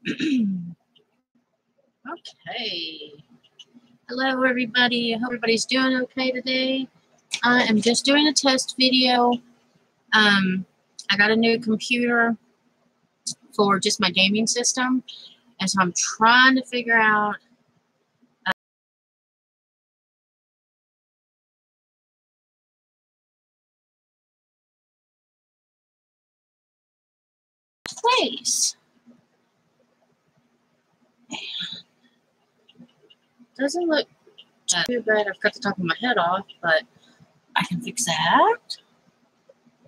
Okay. Hello, everybody. I hope everybody's doing okay today. I am just doing a test video. I got a new computer for just my gaming system, and so I'm trying to figure out place. Doesn't look too bad. I've cut the top of my head off, but I can fix that,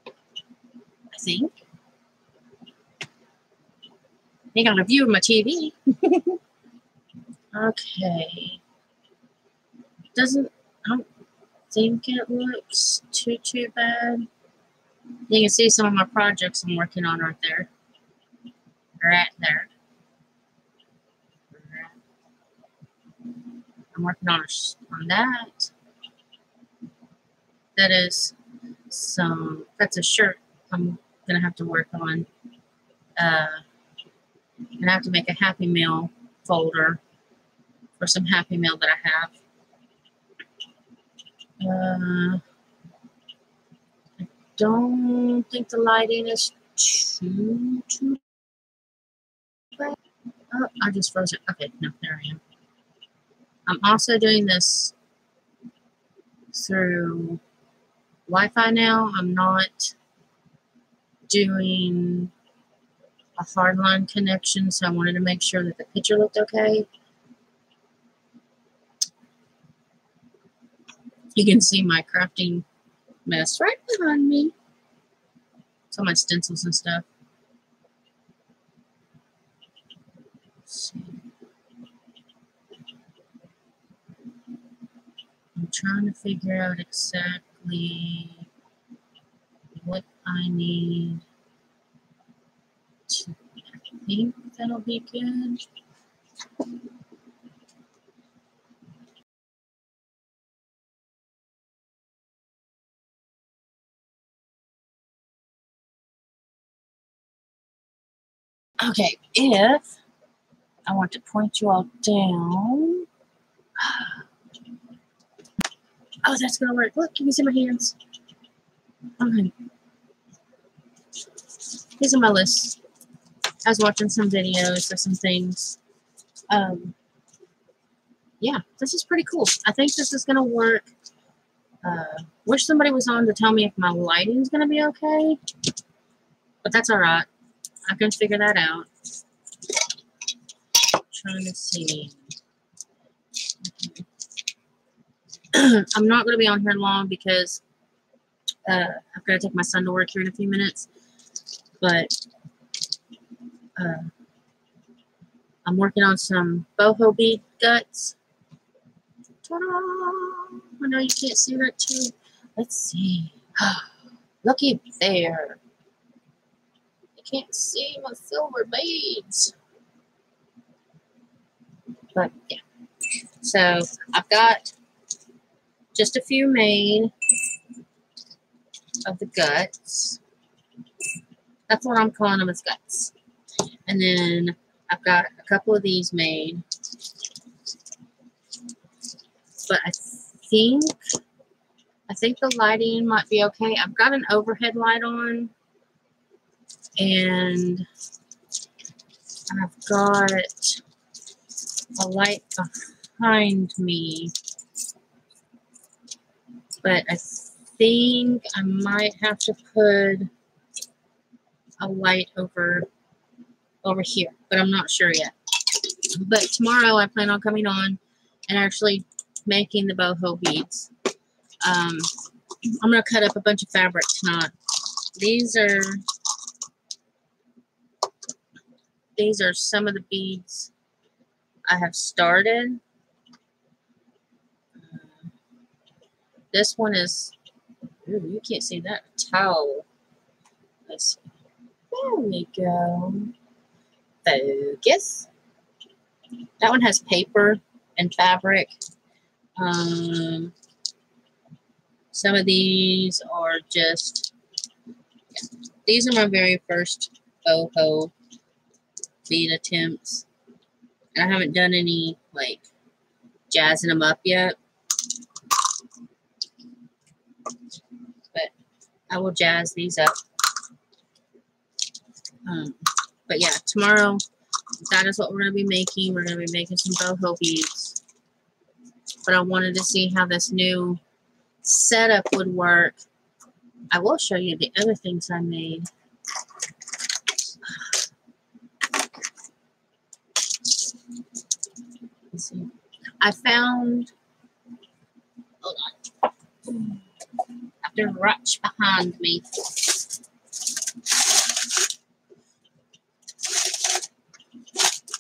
I think. You got a view of my TV. Okay. I don't think it looks too bad. You can see some of my projects I'm working on right there. Right there. I'm working on that. That's a shirt I'm gonna have to work on. I'm gonna have to make a Happy Meal folder for some Happy Meal that I have. I don't think the lighting is too bad. Oh, I just froze it. Okay, no, there I am. I'm also doing this through Wi-Fi now. I'm not doing a hardline connection, so I wanted to make sure that the picture looked okay. You can see my crafting mess right behind me. It's all my stencils and stuff. Let's see. I'm trying to figure out exactly what I need to. I think that'll be good. Okay, if I want to point you all down. Oh, that's gonna work. Look, you can see my hands. Okay. These are my lists. I was watching some videos of some things. Yeah, this is pretty cool. I think this is gonna work. Wish somebody was on to tell me if my lighting's gonna be okay, but that's all right. I can figure that out. Trying to see. I'm not gonna be on here long because I've got to take my son to work here in a few minutes. But I'm working on some boho bead guts. Ta-da! I know you can't see that too. Let's see. Looky there. You can't see my silver beads. But yeah. So I've got just a few made of the guts. That's what I'm calling them, as guts. And then I've got a couple of these made. But I think the lighting might be okay. I've got an overhead light on. And I've got a light behind me. But I think I might have to put a light over here. But I'm not sure yet. But tomorrow I plan on coming on and actually making the boho beads. I'm going to cut up a bunch of fabric tonight. These are some of the beads I have started. This one is, ooh, you can't see that, towel. Let's see. There we go. Focus. That one has paper and fabric. Some of these are just, yeah. These are my very first boho bead attempts. And I haven't done any, like, jazzing them up yet. But I will jazz these up. But yeah, tomorrow, that is what we're going to be making. We're going to be making some boho beads. But I wanted to see how this new setup would work. I will show you the other things I made. Let's see. I found, hold on, I have to rush behind me.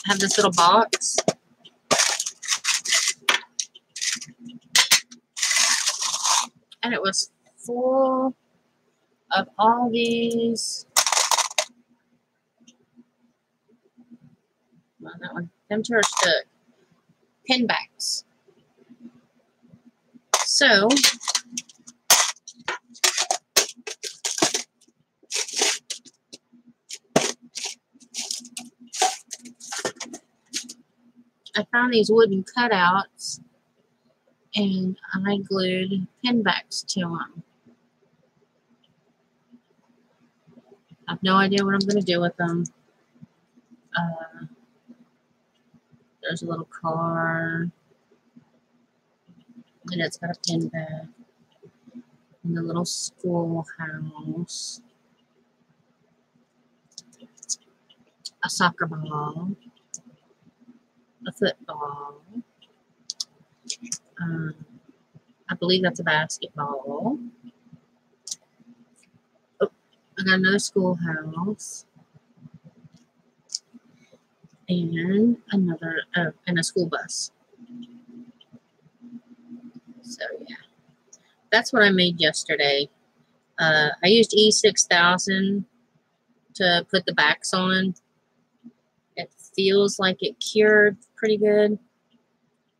I have this little box. And it was full of all these. Well, that one, them two are stuck. Pin backs. So, I found these wooden cutouts and I glued pin backs to them. I have no idea what I'm going to do with them. There's a little car, and it's got a pin back, and a little schoolhouse, a soccer ball, a football, I believe that's a basketball. Oh, I got another schoolhouse. And another, and a school bus. So yeah, that's what I made yesterday. I used E6000 to put the backs on. It feels like it cured pretty good,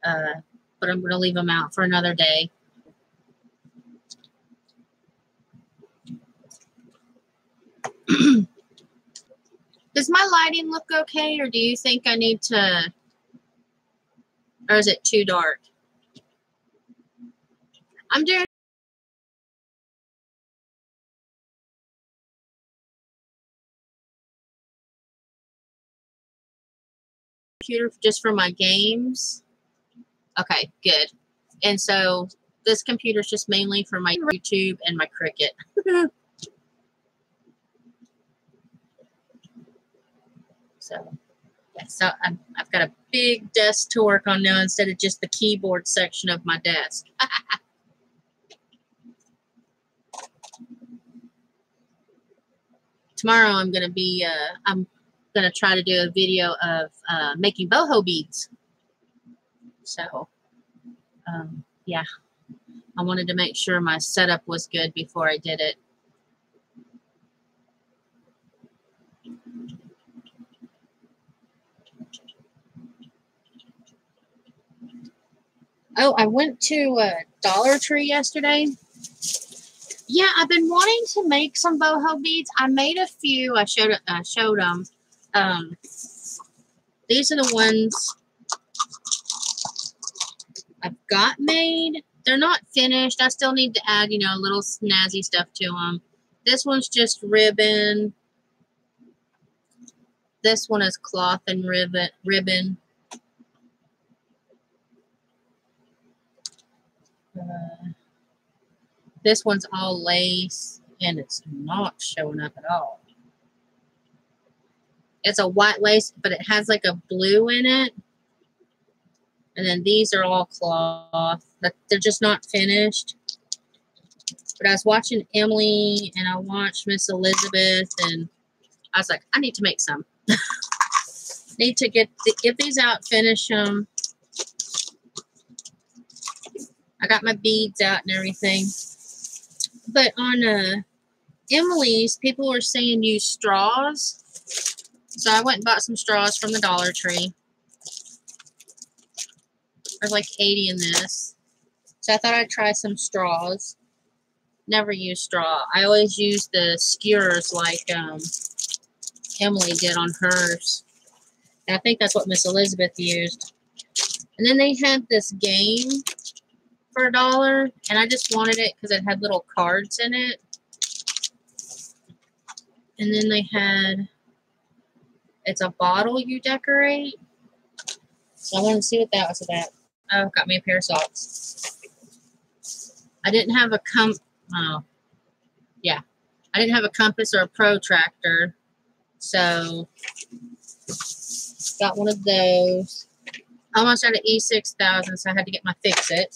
but I'm going to leave them out for another day. Does my lighting look okay, or do you think I need to, or is it too dark? I'm doing computer just for my games. Okay, good. And so this computer is just mainly for my YouTube and my Cricut. So, yeah, so I've got a big desk to work on now instead of just the keyboard section of my desk. Tomorrow I'm going to try to do a video of making boho beads. So, yeah, I wanted to make sure my setup was good before I did it. Oh, I went to Dollar Tree yesterday. Yeah, I've been wanting to make some boho beads. I made a few. I showed them. These are the ones I've got made. They're not finished. I still need to add, you know, a little snazzy stuff to them. This one's just ribbon. This one is cloth and ribbon. This one's all lace, and it's not showing up at all. It's a white lace, but it has like a blue in it. And then these are all cloth, but they're just not finished. But I was watching Emily, and I watched Miss Elizabeth, and I was like, I need to make some. Need to get these out, finish them. I got my beads out and everything. But on Emily's, people were saying use straws. So I went and bought some straws from the Dollar Tree. There's like 80 in this. So I thought I'd try some straws. Never use straw. I always use the skewers like Emily did on hers. And I think that's what Miss Elizabeth used. And then they had this game for $1, and I just wanted it because it had little cards in it. And then they had, it's a bottle you decorate. So I wanted to see what that was about. Oh, got me a pair of socks. I didn't have a I didn't have a compass or a protractor, so got one of those. I almost had an E6000, so I had to get my Fix-It.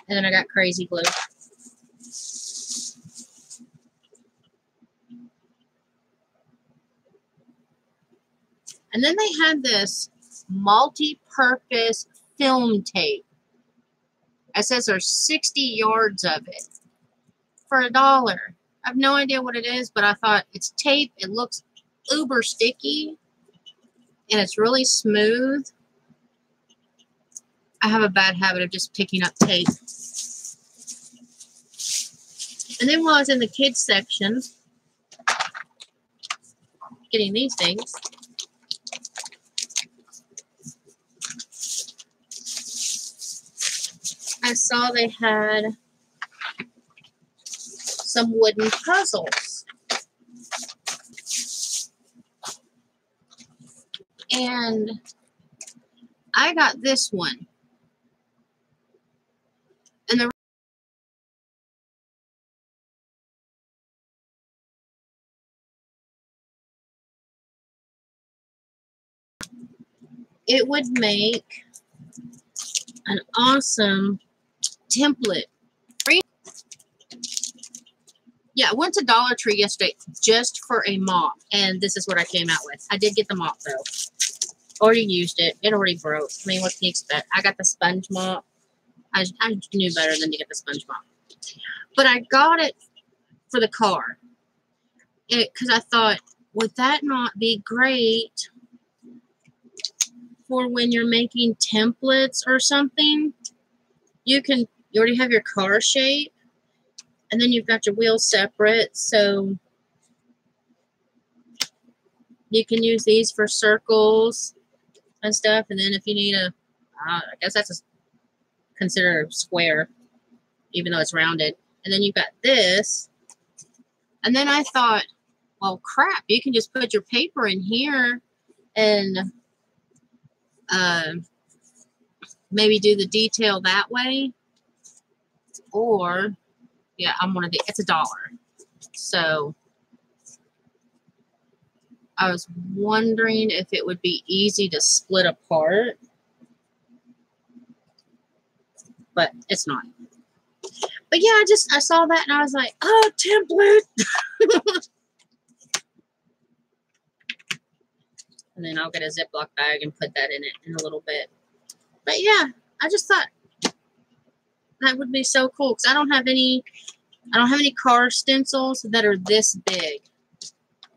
And then I got Crazy Glue. And then they had this multi-purpose film tape. It says there's 60 yards of it for $1. I have no idea what it is, but I thought it's tape. It looks uber sticky, and it's really smooth. I have a bad habit of just picking up tape. And then while I was in the kids section, getting these things, I saw they had some wooden puzzles. And I got this one. And it would make an awesome template. Yeah, I went to Dollar Tree yesterday just for a mop, and this is what I came out with. I did get the mop, though. Already used it. It already broke. I mean, what can you expect? I got the sponge mop. I knew better than to get the sponge mop. But I got it for the car. Because I thought, would that not be great for when you're making templates or something? You already have your car shape, and then you've got your wheels separate, so you can use these for circles and stuff. And then if you need I guess that's considered a square, even though it's rounded. And then you've got this. And then I thought, well, crap, you can just put your paper in here and maybe do the detail that way. Or, yeah, it's $1. So I was wondering if it would be easy to split apart. But it's not. But yeah, I saw that and I was like, oh, template. And then I'll get a Ziploc bag and put that in it in a little bit. But yeah, I just thought that would be so cool because I don't have any car stencils that are this big.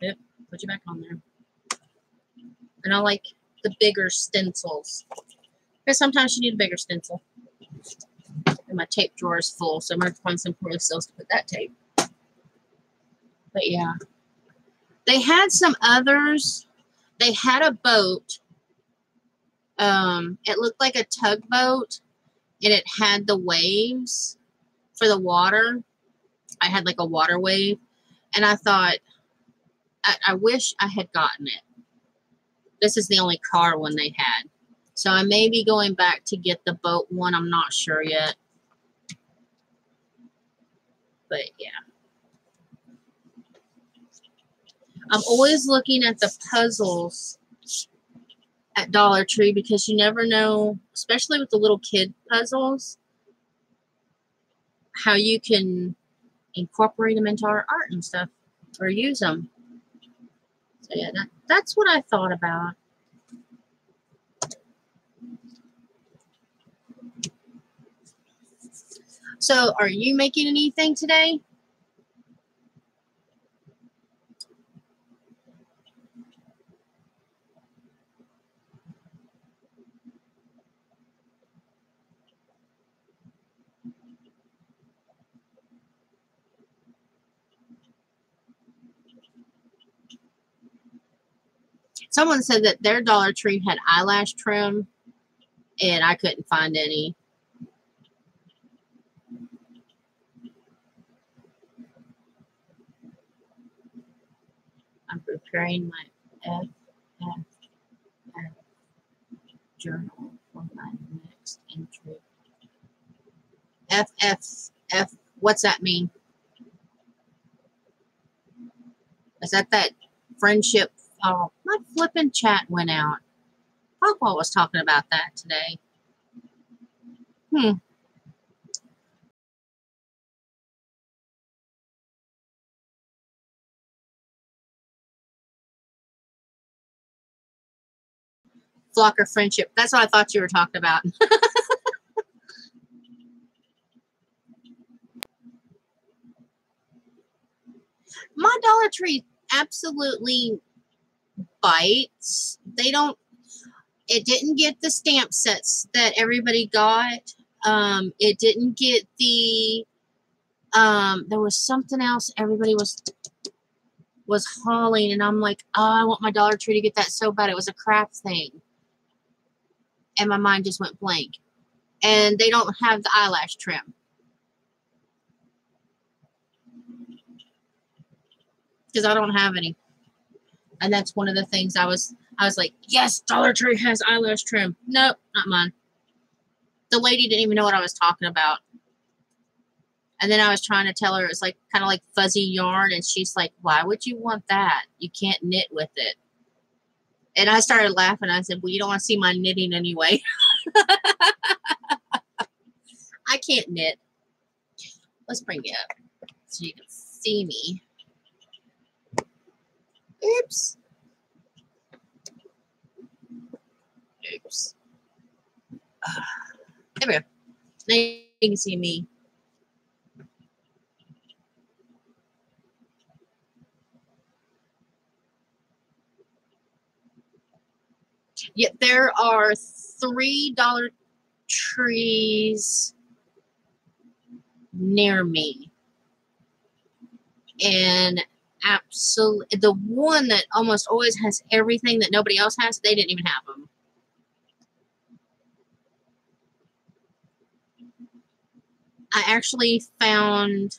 Yep, put you back on there. And I like the bigger stencils. Because sometimes you need a bigger stencil. And my tape drawer is full, so I'm going to find some poorly stills to put that tape. But yeah. They had some others. They had a boat. It looked like a tugboat, and it had the waves for the water. I had like a water wave, and I thought, I wish I had gotten it. This is the only car one they had. So I may be going back to get the boat one. I'm not sure yet. But yeah. I'm always looking at the puzzles at Dollar Tree because you never know, especially with the little kid puzzles, how you can incorporate them into our art and stuff or use them. So yeah, that's what I thought about. So are you making anything today? Someone said that their Dollar Tree had eyelash trim, and I couldn't find any. I'm preparing my FFF journal for my next entry. FFF, what's that mean? Is that friendship? Oh, my flipping chat went out. Papa was talking about that today. Flocker friendship. That's what I thought you were talking about. My Dollar Tree absolutely bites. It didn't get the stamp sets that everybody got. It didn't get the, there was something else everybody was hauling, and I'm like, oh, I want my Dollar Tree to get that so bad. It was a craft thing. And my mind just went blank. And they don't have the eyelash trim. Because I don't have any. And that's one of the things I was like, yes, Dollar Tree has eyelash trim. Nope, not mine. The lady didn't even know what I was talking about. And then I was trying to tell her it was like kind of like fuzzy yarn, and she's like, why would you want that? You can't knit with it. And I started laughing. I said, well, you don't want to see my knitting anyway. I can't knit. Let's bring it up so you can see me. Oops. Oops. There we go. Now you can see me. Yet there are 3 Dollar Trees near me. And absolutely, the one that almost always has everything that nobody else has, they didn't even have them. I actually found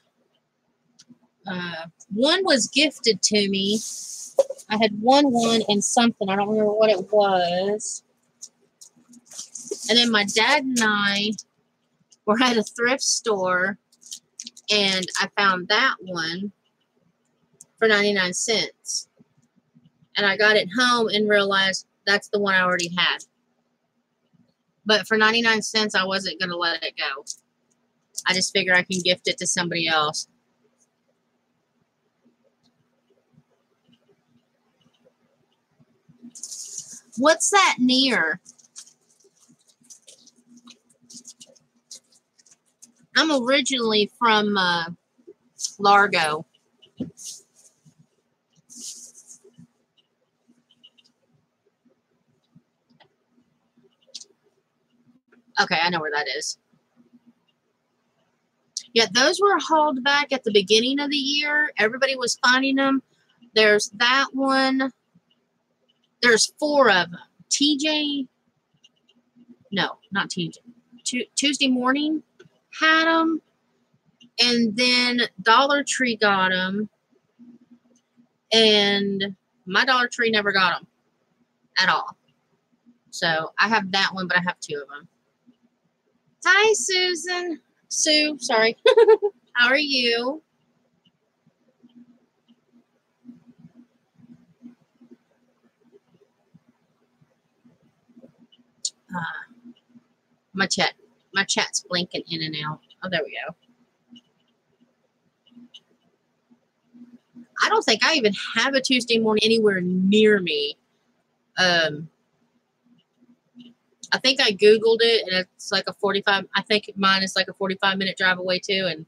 one was gifted to me. I had one and something. I don't remember what it was. And then my dad and I were at a thrift store, and I found that one for 99 cents. And I got it home and realized that's the one I already had. But for 99 cents, I wasn't going to let it go. I just figured I can gift it to somebody else. What's that near? I'm originally from Largo. Okay, I know where that is. Yeah, those were hauled back at the beginning of the year. Everybody was finding them. There's that one. There's 4 of them. TJ, no, not TJ. Tuesday Morning had them. And then Dollar Tree got them. And my Dollar Tree never got them at all. So I have that one, but I have 2 of them. Hi, Susan. Sue, sorry. How are you? My chat's blinking in and out. Oh, there we go. I don't think I even have a Tuesday Morning anywhere near me. I think I Googled it, and it's like a 45. I think mine is like a 45-minute drive away too, and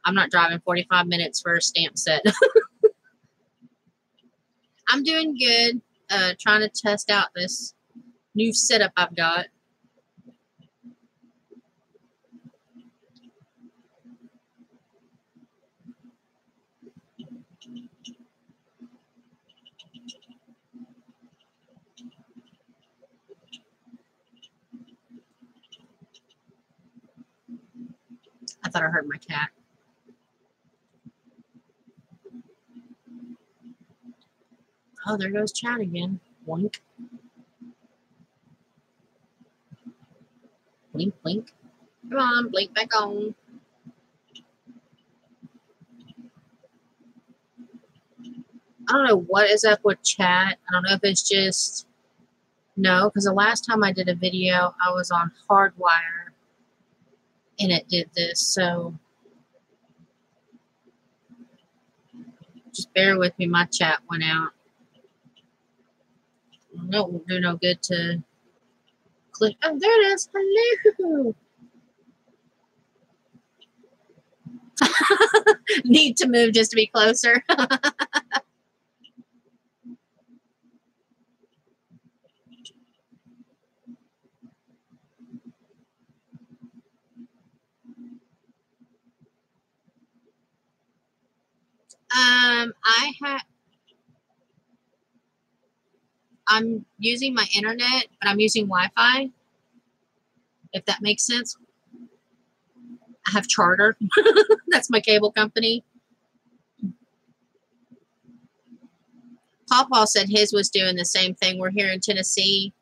I'm not driving 45 minutes for a stamp set. I'm doing good. Trying to test out this new setup I've got. I thought I heard my cat. Oh, there goes chat again. Wink. Blink, blink. Come on, blink back on. I don't know what is up with chat. I don't know if it's just... No, because the last time I did a video, I was on Hardwire, and it did this, so... Just bear with me, my chat went out. No, it won't do no good to click. Oh, there it is. Hello. Need to move just to be closer. I'm using my internet, but I'm using Wi-Fi, if that makes sense. I have Charter. That's my cable company. Pawpaw said his was doing the same thing. We're here in Tennessee,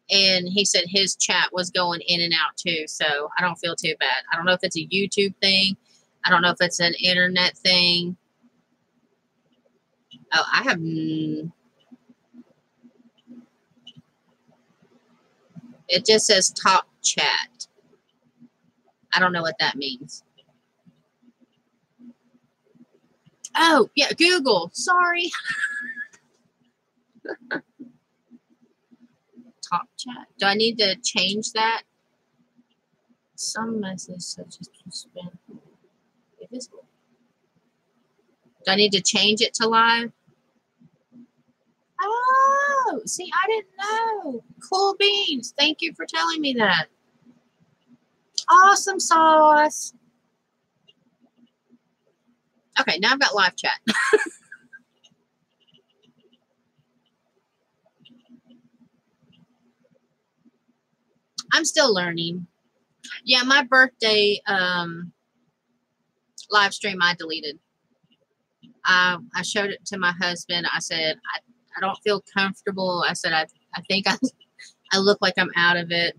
and he said his chat was going in and out too, so I don't feel too bad. I don't know if it's a YouTube thing. I don't know if it's an internet thing. Oh, I have... It just says top chat. I don't know what that means. Oh, yeah, Google. Sorry. Top chat. Do I need to change that? Some message such as spam. Invisible. Do I need to change it to live? Oh, see, I didn't know. Cool beans. Thank you for telling me that. Awesome sauce. Okay, now I've got live chat. I'm still learning. Yeah, my birthday live stream I deleted. I showed it to my husband. I said, I don't feel comfortable. I said, I think I look like I'm out of it.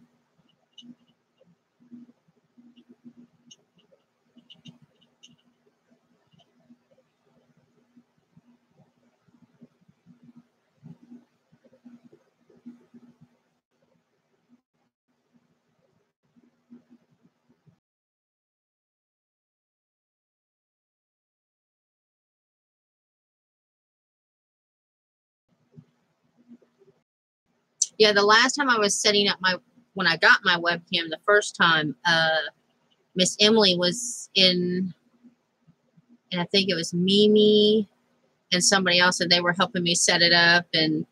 Yeah, the last time I was setting up when I got my webcam the first time, Miss Emily was in, and I think it was Mimi and somebody else, and they were helping me set it up and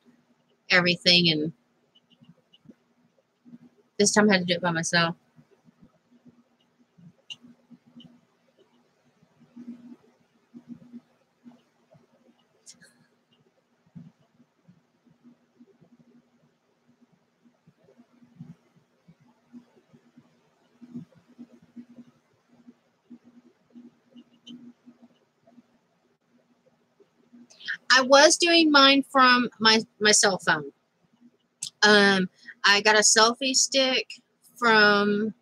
everything. And this time I had to do it by myself. I was doing mine from my cell phone. I got a selfie stick from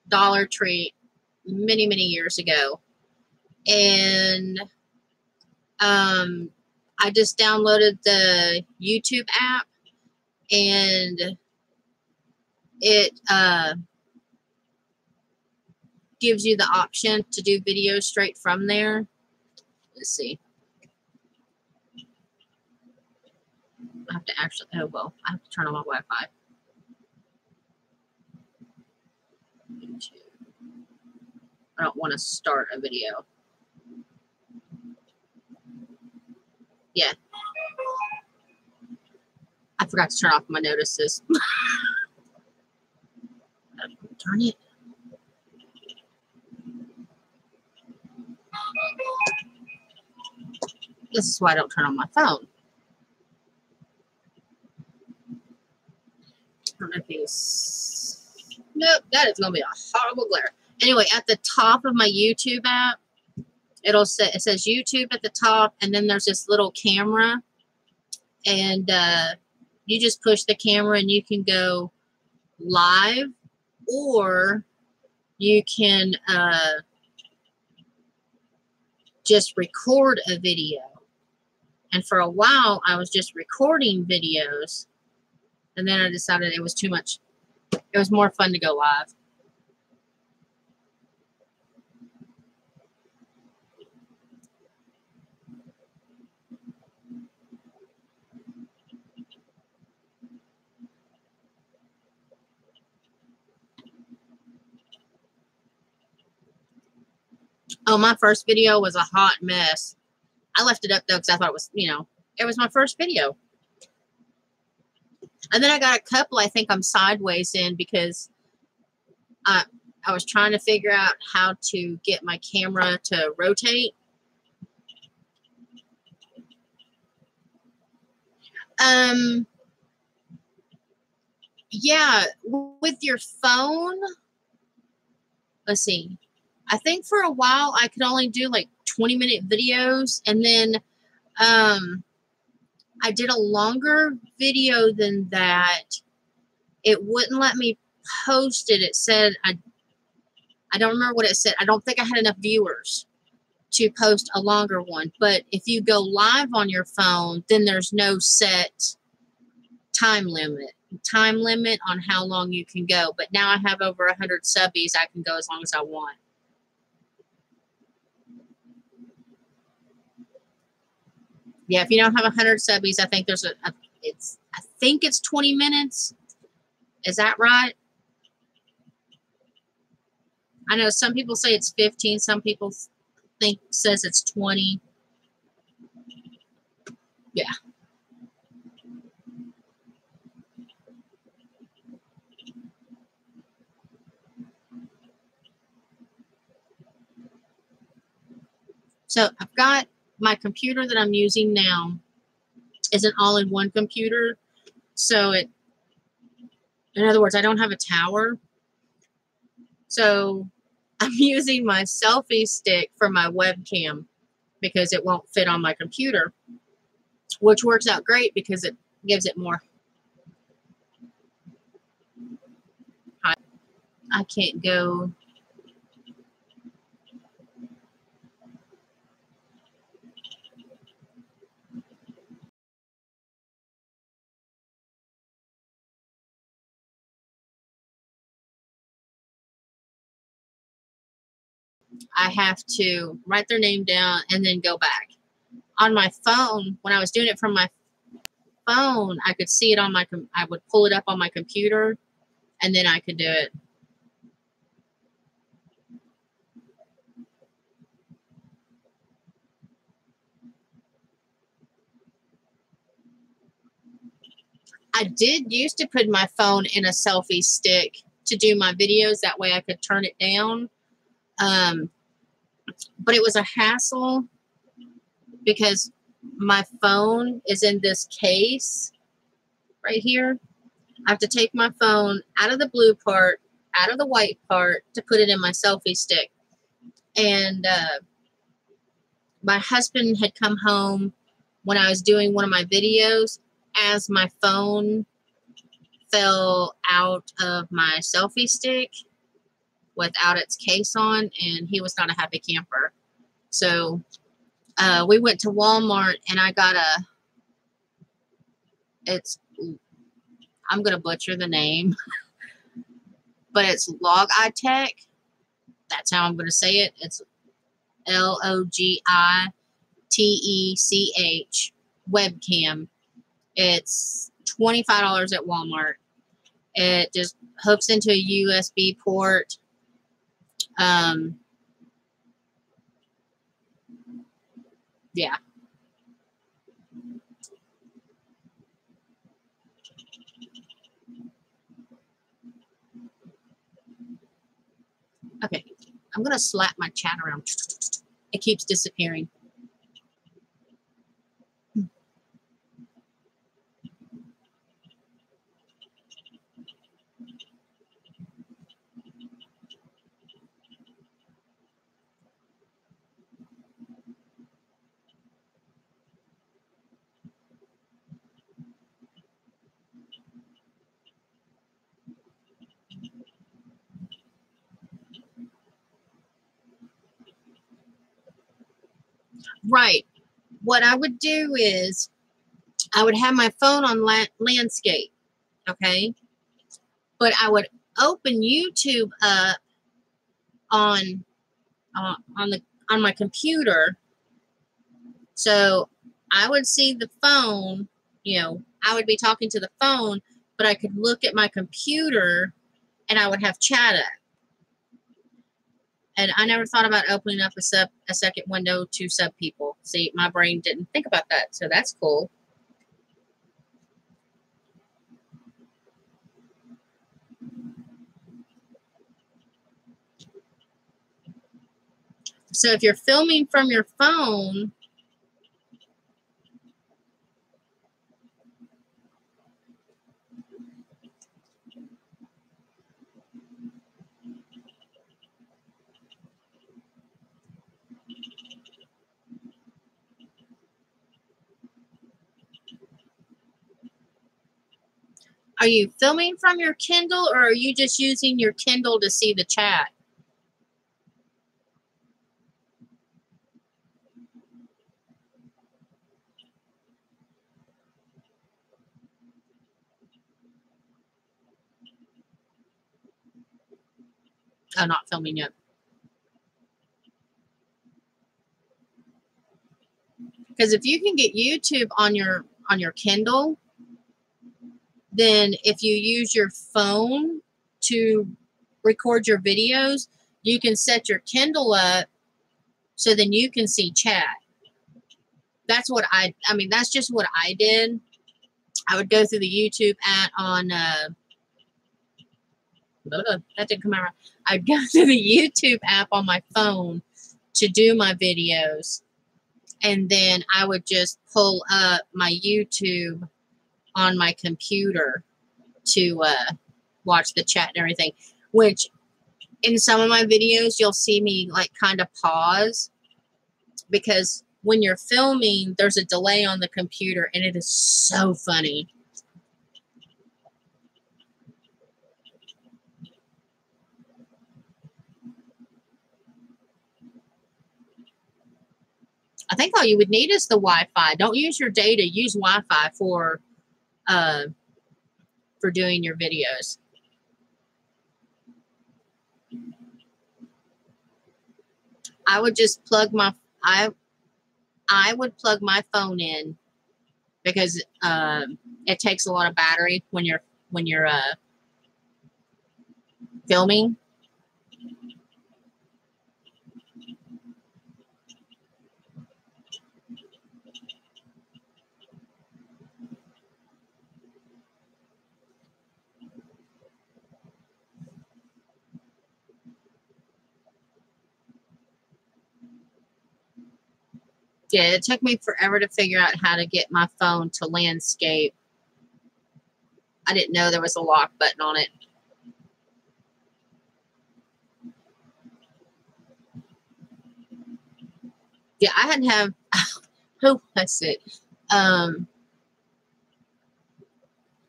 Dollar Tree many, many years ago. And I just downloaded the YouTube app, and it gives you the option to do videos straight from there. Let's see. I have to actually, oh, well, I have to turn on my Wi-Fi. I don't want to start a video. Yeah. I forgot to turn off my notices. Turn it. This is why I don't turn on my phone. I don't know if he's... Nope, that is going to be a horrible glare. Anyway, at the top of my YouTube app, it says YouTube at the top, and then there's this little camera, and you just push the camera and you can go live, or you can just record a video. And for a while, I was just recording videos, and then I decided it was too much. It was more fun to go live. Oh, my first video was a hot mess. I left it up, though, because I thought it was, it was my first video. And then I got a couple I think I'm sideways in because I was trying to figure out how to get my camera to rotate. Yeah, with your phone, let's see. I think for a while I could only do like 20-minute videos, and then I did a longer video than that. It wouldn't let me post it. It said, I don't remember what it said. I don't think I had enough viewers to post a longer one. But if you go live on your phone, then there's no set time limit on how long you can go. But now I have over 100 subbies. I can go as long as I want. Yeah, if you don't have 100 subbies, I think there's I think it's 20 minutes. Is that right? I know some people say it's 15. Some people says it's 20. Yeah. So I've got my computer that I'm using now is an all-in-one computer. So in other words, I don't have a tower. So I'm using my selfie stick for my webcam because it won't fit on my computer, which works out great because it gives it more. I can't go. I have to write their name down and then go back. On my phone, when I was doing it from my phone, I could see it on my, I would pull it up on my computer and then I could do it. I did used to put my phone in a selfie stick to do my videos. That way I could turn it down. But it was a hassle because my phone is in this case right here. I have to take my phone out of the blue part, out of the white part to put it in my selfie stick. And my husband had come home when I was doing one of my videos as my phone fell out of my selfie stick without its case on, and he was not a happy camper. So we went to Walmart and I got I'm going to butcher the name, but it's Logitech. That's how I'm going to say it. It's Logitech webcam. It's $25 at Walmart. It just hooks into a USB port. Yeah. Okay. I'm going to slap my chat around. It keeps disappearing. Right. What I would do is I would have my phone on landscape, okay? But I would open YouTube up on on my computer, so I would see the phone. You know, I would be talking to the phone, but I could look at my computer, and I would have chat up. And I never thought about opening up a second window to sub people. See, my brain didn't think about that, so that's cool. So if you're filming from your phone, are you filming from your Kindle, or are you just using your Kindle to see the chat? Oh, not filming yet. Because if you can get YouTube on your Kindle, then if you use your phone to record your videos, you can set your Kindle up so then you can see chat. That's what I mean, that's just what I did. I would go through the YouTube app on that didn't come out right. I'd go through the YouTube app on my phone to do my videos, and then I would just pull up my YouTube on my computer to watch the chat and everything, which in some of my videos you'll see me like kind of pause, because when you're filming there's a delay on the computer, and it is so funny. I think all you would need is the Wi-Fi. Don't use your data, use Wi-Fi for doing your videos. I would just plug my I would plug my phone in, because it takes a lot of battery when you're filming. Yeah, it took me forever to figure out how to get my phone to landscape. I didn't know there was a lock button on it. Yeah, I had to have, who was it?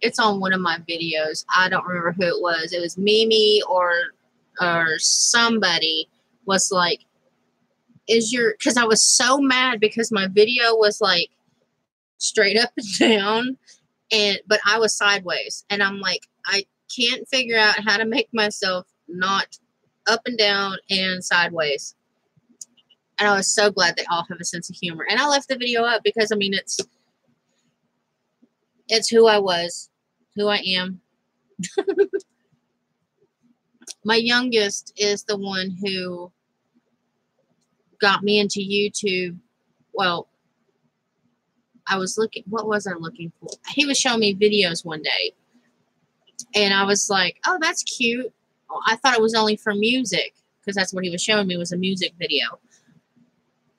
It's on one of my videos. I don't remember who it was. It was Mimi or somebody was like, because I was so mad because my video was like straight up and down, but I was sideways, and I'm like, I can't figure out how to make myself not up and down and sideways. And I was so glad they all have a sense of humor. And I left the video up because, I mean, it's who I was, who I am. My youngest is the one who got me into YouTube. Well, I was looking, what was I looking for? He was showing me videos one day, and I was like, oh, that's cute. Oh, I thought it was only for music, because that's what he was showing me, was a music video.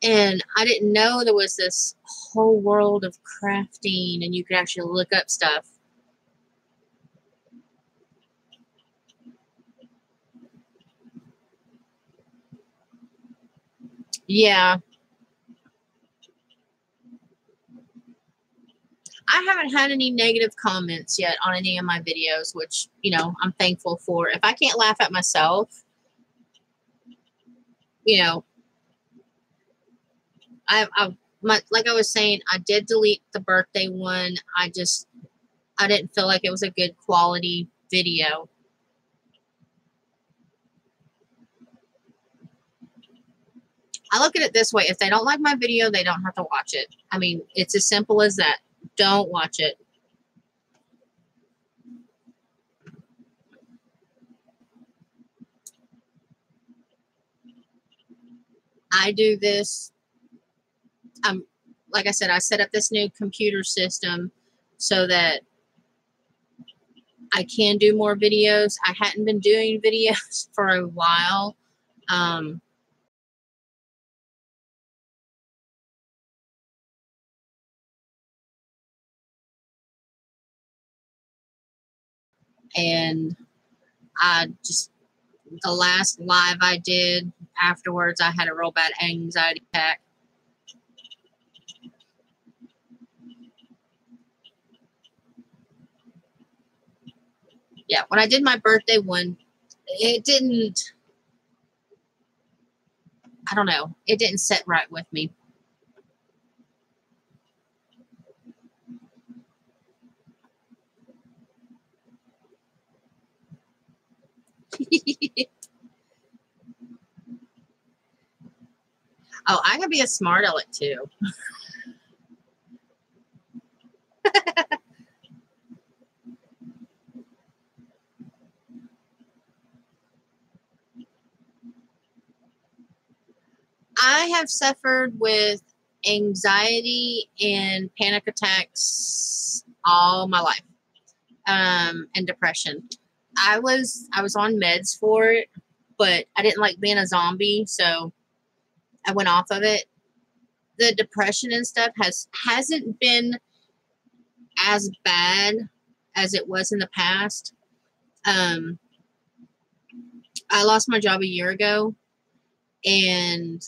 And I didn't know there was this whole world of crafting, and you could actually look up stuff. Yeah. I haven't had any negative comments yet on any of my videos, which, you know, I'm thankful for. If I can't laugh at myself, you know, Like I was saying, I did delete the birthday one. I didn't feel like it was a good quality video. I look at it this way. If they don't like my video, they don't have to watch it. I mean, it's as simple as that. Don't watch it. I do this. Like I said, I set up this new computer system so that I can do more videos. I hadn't been doing videos for a while. And the last live I did afterwards, I had a real bad anxiety attack. Yeah, when I did my birthday one, it didn't, I don't know, it didn't sit right with me. Oh, I could be a smart aleck too. I have suffered with anxiety and panic attacks all my life, and depression. I was on meds for it, but I didn't like being a zombie, so I went off of it. The depression and stuff hasn't been as bad as it was in the past. I lost my job a year ago, and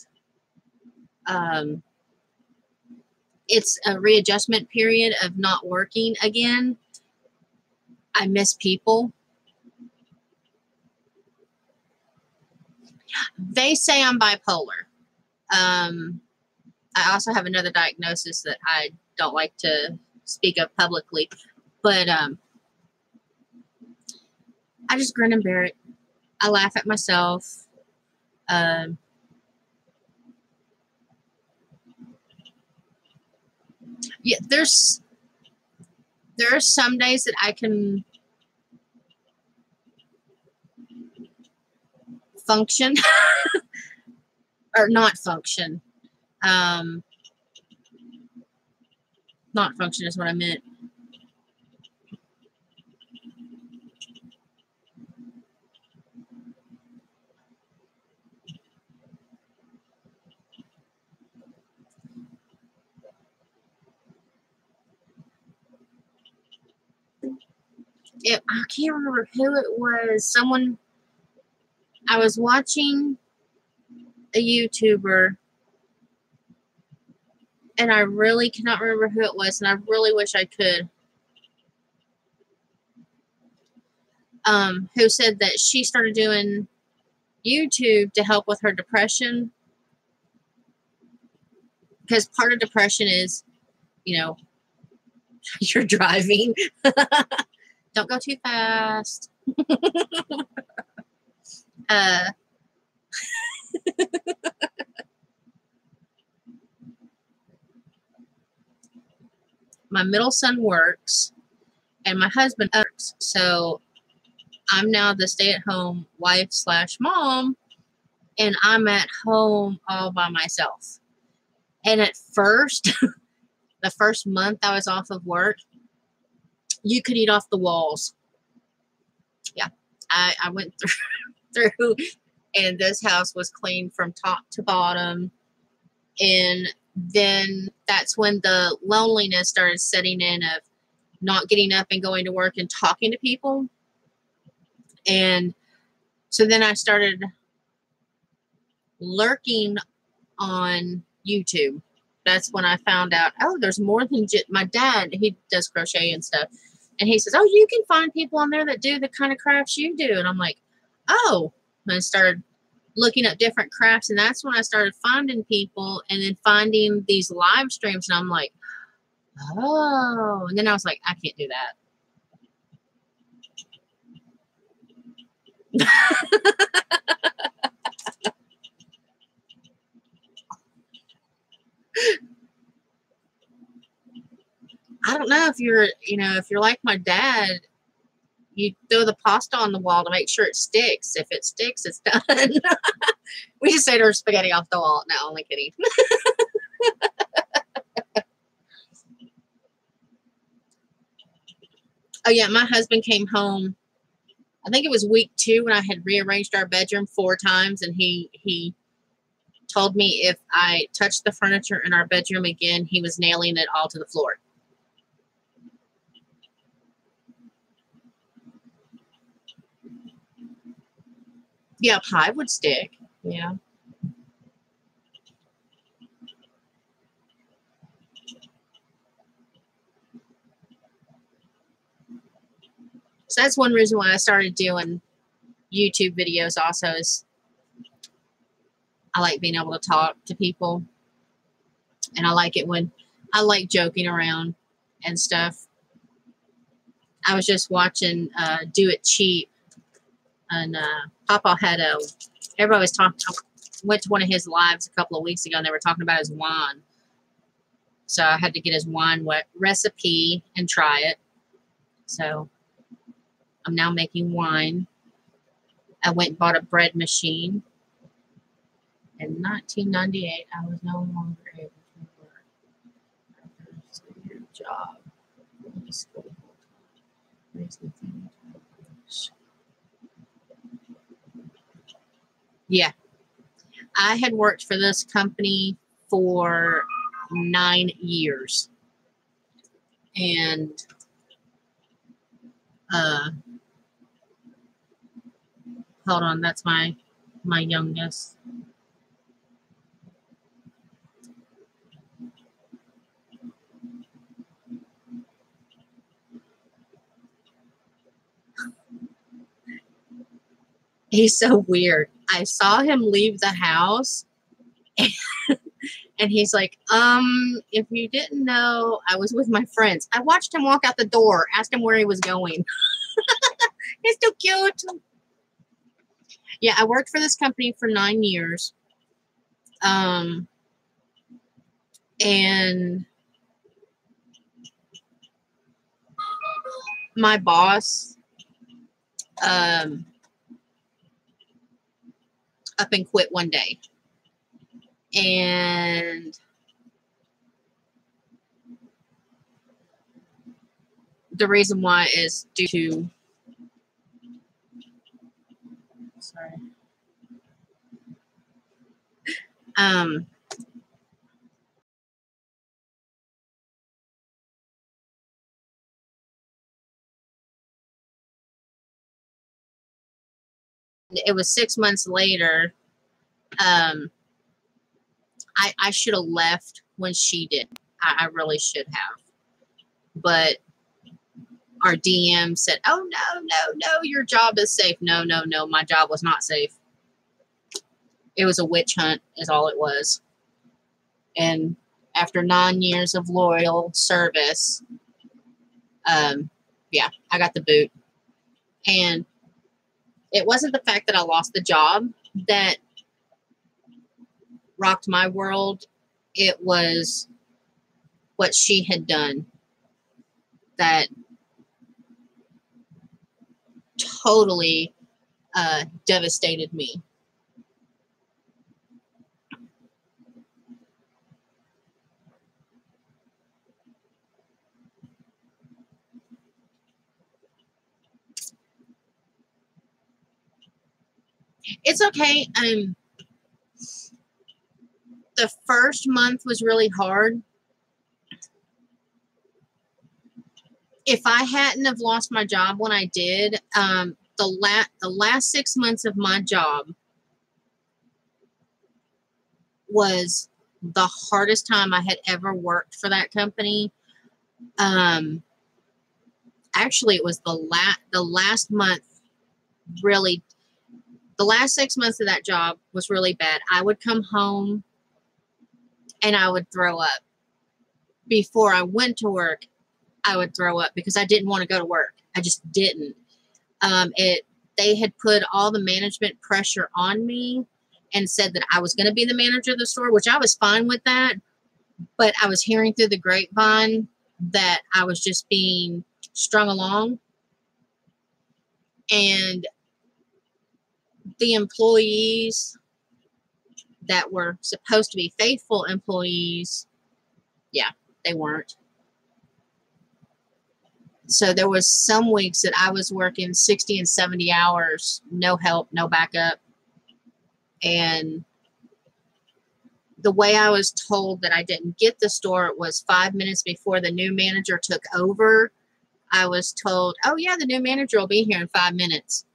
it's a readjustment period of not working again. I miss people. They say I'm bipolar. I also have another diagnosis that I don't like to speak of publicly, but I just grin and bear it. I laugh at myself. Yeah, there are some days that I can function or not function. Not function is what I meant. I can't remember who it was. Someone, I was watching a YouTuber, and I really cannot remember who it was, and I really wish I could. Who said that she started doing YouTube to help with her depression, because part of depression is, you're driving. Don't go too fast. My middle son works, and my husband works, so I'm now the stay-at-home wife/mom, and I'm at home all by myself. And at first, the first month I was off of work, you could eat off the walls. Yeah, I went through, and this house was clean from top to bottom. And then that's when the loneliness started setting in of not getting up and going to work and talking to people. And so then I started lurking on YouTube. That's when I found out, oh, there's more than just my dad. He does crochet and stuff. And he says, oh, you can find people on there that do the kind of crafts you do. And I'm like, oh, and I started looking up different crafts, and that's when I started finding people and then finding these live streams, and I'm like, oh, and then I was like, I can't do that. I don't know if you're, if you're like my dad, you throw the pasta on the wall to make sure it sticks. If it sticks, it's done. We just ate our spaghetti off the wall. No, only kidding. Oh yeah, my husband came home. I think it was week 2 when I had rearranged our bedroom 4 times, and he told me if I touched the furniture in our bedroom again, he was nailing it all to the floor. Yeah, pie would stick. Yeah. So that's one reason why I started doing YouTube videos also, is I like being able to talk to people. And I like it when I like joking around and stuff. I was just watching Do It Cheap, and Papa had everybody was talking. I went to one of his lives a couple of weeks ago, and they were talking about his wine. So I had to get his wine recipe and try it. So I'm now making wine. I went and bought a bread machine. In 1998, I was no longer able to work after a year job. Yeah. I had worked for this company for 9 years. And hold on, that's my youngest. He's so weird. I saw him leave the house and he's like, if you didn't know, I was with my friends. I watched him walk out the door, asked him where he was going. He's too cute. Yeah, I worked for this company for 9 years. And my boss up and quit one day. And the reason why is due to, sorry. It was 6 months later. I should have left when she did. I really should have. But our DM said, oh, no, your job is safe. No, my job was not safe. It was a witch hunt is all it was. And after 9 years of loyal service, yeah, I got the boot. And it wasn't the fact that I lost the job that rocked my world. It was what she had done that totally devastated me. It's okay. The first month was really hard. If I hadn't have lost my job when I did, the last 6 months of my job was the hardest time I had ever worked for that company. Actually, it was the last month. Really, The last 6 months of that job was really bad. I would come home and I would throw up. Before I went to work, I would throw up because I didn't want to go to work. I just didn't. They had put all the management pressure on me and said that I was going to be the manager of the store, which I was fine with that. But I was hearing through the grapevine that I was just being strung along. And the employees that were supposed to be faithful employees, yeah, they weren't. So there was some weeks that I was working 60 and 70 hours, no help, no backup. And the way I was told that I didn't get the store was 5 minutes before the new manager took over. I was told, oh yeah, the new manager will be here in 5 minutes.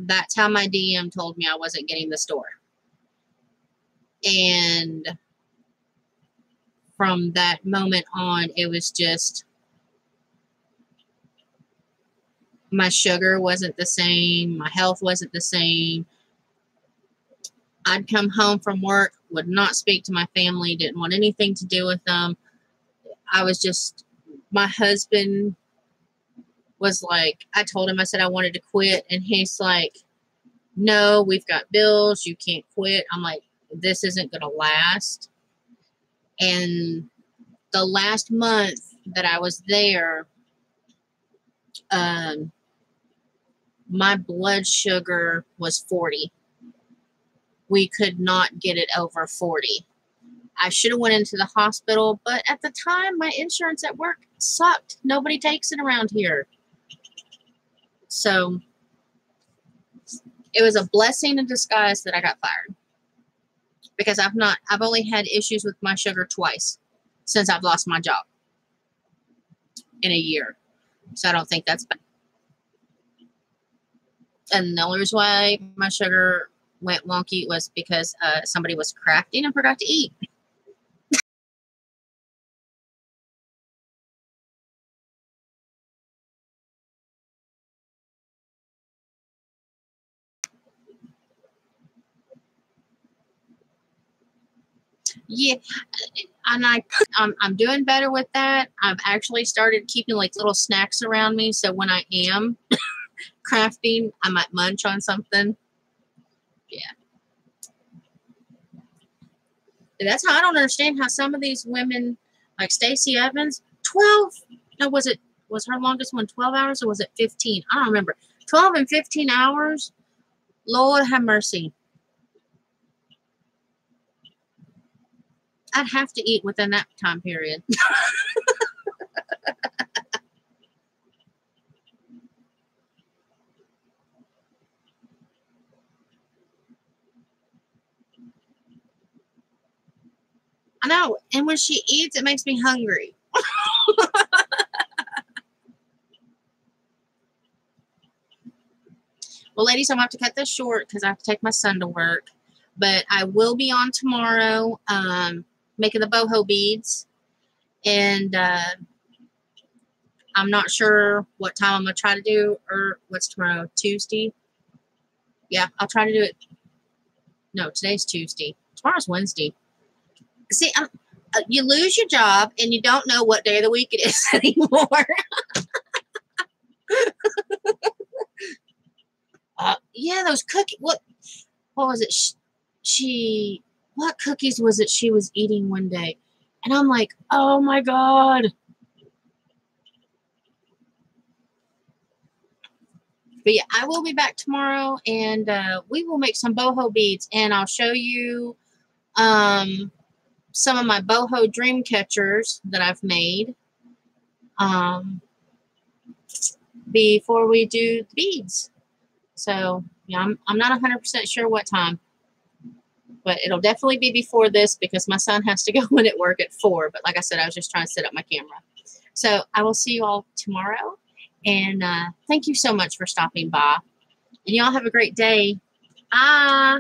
That's how my DM told me I wasn't getting the store. And from that moment on, it was just, my sugar wasn't the same. My health wasn't the same. I'd come home from work, would not speak to my family, didn't want anything to do with them. I was just, my husband was like, I told him, I said I wanted to quit. And he's like, no, we've got bills. You can't quit. I'm like, this isn't going to last. And the last month that I was there, my blood sugar was 40. We could not get it over 40. I should have went into the hospital, but at the time, my insurance at work sucked. Nobody takes it around here. So it was a blessing in disguise that I got fired, because I've only had issues with my sugar twice since I've lost my job in a year. So I don't think that's bad. And the only reason why my sugar went wonky was because somebody was crafting and forgot to eat. Yeah, and I'm doing better with that. I've actually started keeping like little snacks around me, so when I am crafting, I might munch on something. Yeah. And that's how I don't understand how some of these women, like Stacey Evans, 12, no, was her longest one 12 hours or was it 15? I don't remember. 12 and 15 hours? Lord have mercy. I'd have to eat within that time period. I know. And when she eats, it makes me hungry. Well, ladies, I'm going to have to cut this short because I have to take my son to work. But I will be on tomorrow making the boho beads. And I'm not sure what time I'm going to try to do. Or what's tomorrow? Tuesday? Yeah, I'll try to do it. No, today's Tuesday. Tomorrow's Wednesday. See, you lose your job and you don't know what day of the week it is anymore. Yeah, those cookies. What was it? What cookies was it she was eating one day? And I'm like, oh my God. But yeah, I will be back tomorrow and we will make some boho beads and I'll show you some of my boho dream catchers that I've made before we do the beads. So yeah, I'm not 100% sure what time, but it'll definitely be before this because my son has to go in at work at 4. But like I said, I was just trying to set up my camera. So I will see you all tomorrow. And thank you so much for stopping by. And y'all have a great day. Bye.